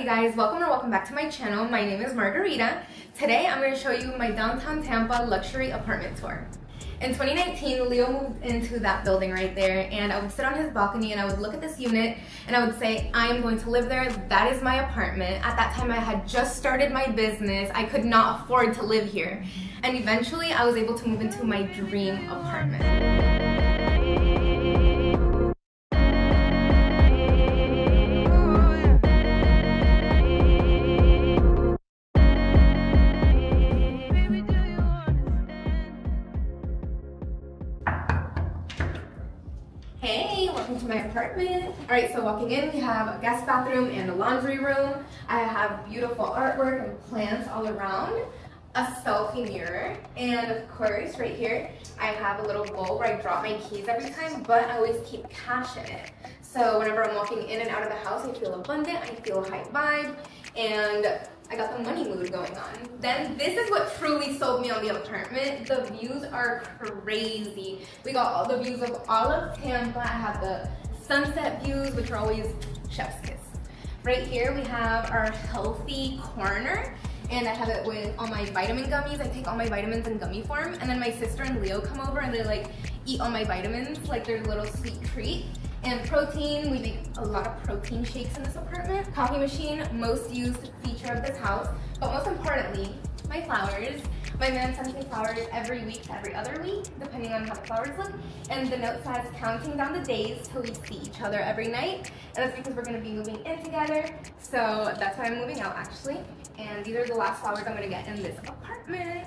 you guys? Welcome back to my channel. My name is Margarita. Today I'm going to show you my downtown Tampa luxury apartment tour. In 2019, Leo moved into that building right there, and I would sit on his balcony and I would look at this unit and I would say, I am going to live there. That is my apartment. At that time I had just started my business. I could not afford to live here. And eventually I was able to move into my dream apartment. Hey, welcome to my apartment. Alright, so walking in, we have a guest bathroom and a laundry room. I have beautiful artwork and plants all around, a selfie mirror, and of course, right here, I have a little bowl where I drop my keys every time, but I always keep cash in it. So whenever I'm walking in and out of the house, I feel abundant, I feel high vibe, and I got the money mood going on. Then this is what truly sold me on the apartment. The views are crazy. We got all the views of all of Tampa. I have the sunset views, which are always chef's kiss. Right here we have our healthy corner, and I have it with all my vitamin gummies. I take all my vitamins in gummy form, and then my sister and Leo come over and they like eat all my vitamins like their little sweet treat. And protein, we make a lot of protein shakes in this apartment. Coffee machine, most used feature of this house. But most importantly, my flowers. My man sends me flowers every week to every other week, depending on how the flowers look. And the note says, counting down the days till we see each other every night. And that's because we're gonna be moving in together. So that's why I'm moving out actually. And these are the last flowers I'm gonna get in this apartment.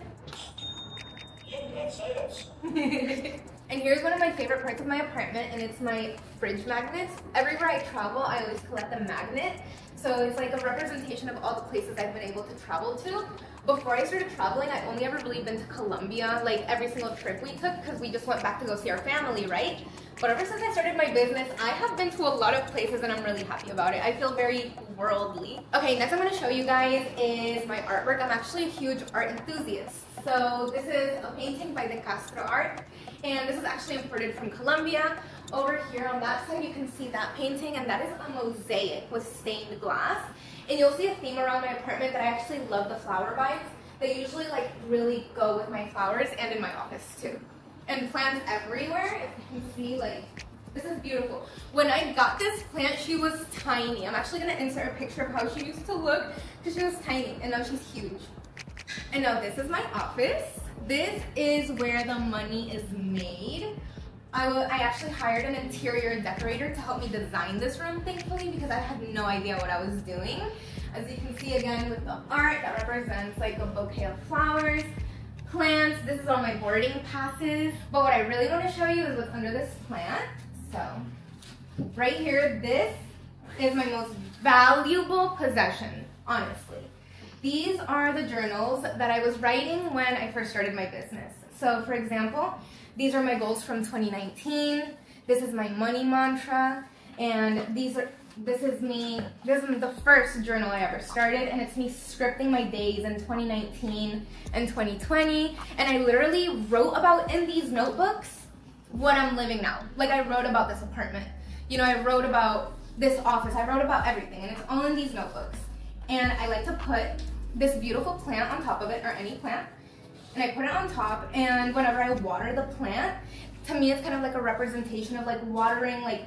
And here's one of my favorite parts of my apartment, and it's my fridge magnets. Everywhere I travel, I always collect a magnet. So it's like a representation of all the places I've been able to travel to. Before I started traveling, I only ever really been to Colombia, like every single trip we took, because we just went back to go see our family, right? But ever since I started my business, I have been to a lot of places and I'm really happy about it. I feel very worldly. Okay, next I'm gonna show you guys is my artwork. I'm actually a huge art enthusiast. So this is a painting by De Castro Art, and this is actually imported from Colombia. Over here on that side, you can see that painting, and that is a mosaic with stained glass. And you'll see a theme around my apartment that I actually love the flower vines. They usually like really go with my flowers and in my office too. And plants everywhere, if you can see, like, this is beautiful. When I got this plant, she was tiny. I'm actually gonna insert a picture of how she used to look, because she was tiny, and now she's huge. And now this is my office. This is where the money is made. I actually hired an interior decorator to help me design this room, thankfully, because I had no idea what I was doing. As you can see again with the art, that represents like a bouquet of flowers, plants. This is all my boarding passes. But what I really want to show you is what's under this plant. So right here, this is my most valuable possession, honestly. These are the journals that I was writing when I first started my business. So for example, these are my goals from 2019. This is my money mantra, and this is the first journal I ever started, and it's me scripting my days in 2019 and 2020. And I literally wrote about in these notebooks what I'm living now. Like I wrote about this apartment. You know, I wrote about this office. I wrote about everything, and it's all in these notebooks. And I like to put this beautiful plant on top of it, or any plant, and I put it on top, and whenever I water the plant, to me it's kind of like a representation of like watering like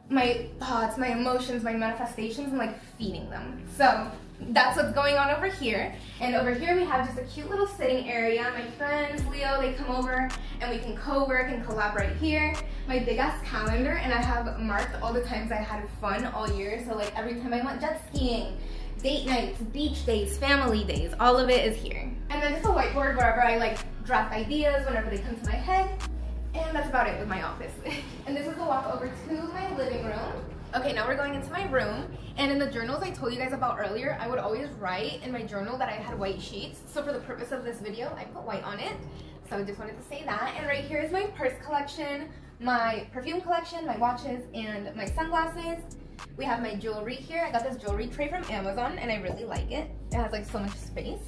my thoughts, my emotions, my manifestations, and like feeding them. So that's what's going on over here. And over here we have just a cute little sitting area. My friends, Leo, they come over and we can co-work and collab right here. My big ass calendar, and I have marked all the times I had fun all year. So like every time I went jet skiing, date nights, beach days, family days, all of it is here. And then just a whiteboard wherever I like draft ideas whenever they come to my head. And that's about it with my office. And this is the walk over to my living room. Okay, now we're going into my room. And in the journals I told you guys about earlier, I would always write in my journal that I had white sheets. So for the purpose of this video, I put white on it. So I just wanted to say that. And right here is my purse collection, my perfume collection, my watches, and my sunglasses. We have my jewelry here. I got this jewelry tray from Amazon and I really like it. It has like so much space.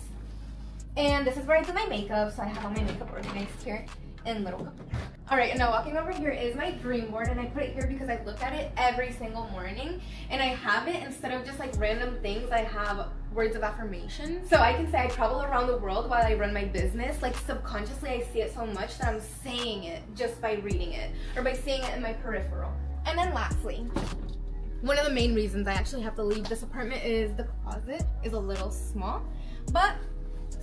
And this is where I do my makeup, so I have all my makeup organized here. in Little Cup. Alright, and now walking over here is my dream board, and I put it here because I look at it every single morning, and I have it, instead of just like random things, I have words of affirmation. So I can say I travel around the world while I run my business. Like subconsciously I see it so much that I'm saying it just by reading it, or by seeing it in my peripheral. And then lastly, one of the main reasons I actually have to leave this apartment is the closet is a little small, but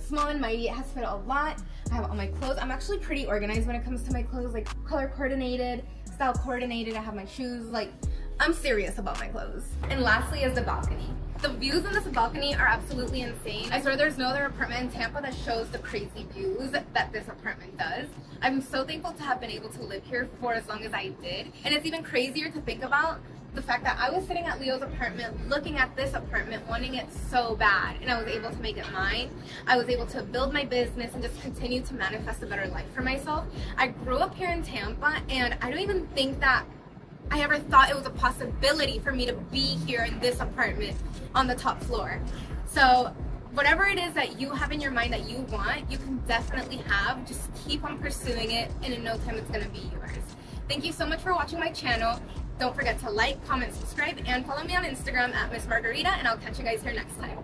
small and mighty. It has fit a lot. I have all my clothes. I'm actually pretty organized when it comes to my clothes, like color coordinated, style coordinated. I have my shoes, like I'm serious about my clothes. And lastly is the balcony. The views on this balcony are absolutely insane. I swear there's no other apartment in Tampa that shows the crazy views that this apartment does. I'm so thankful to have been able to live here for as long as I did. And it's even crazier to think about the fact that I was sitting at Leo's apartment looking at this apartment, wanting it so bad, and I was able to make it mine. I was able to build my business and just continue to manifest a better life for myself. I grew up here in Tampa, and I don't even think that I ever thought it was a possibility for me to be here in this apartment on the top floor. So whatever it is that you have in your mind that you want, you can definitely have. Just keep on pursuing it, and in no time it's gonna be yours. Thank you so much for watching my channel. Don't forget to like, comment, subscribe, and follow me on Instagram at Miss Margarita, and I'll catch you guys here next time.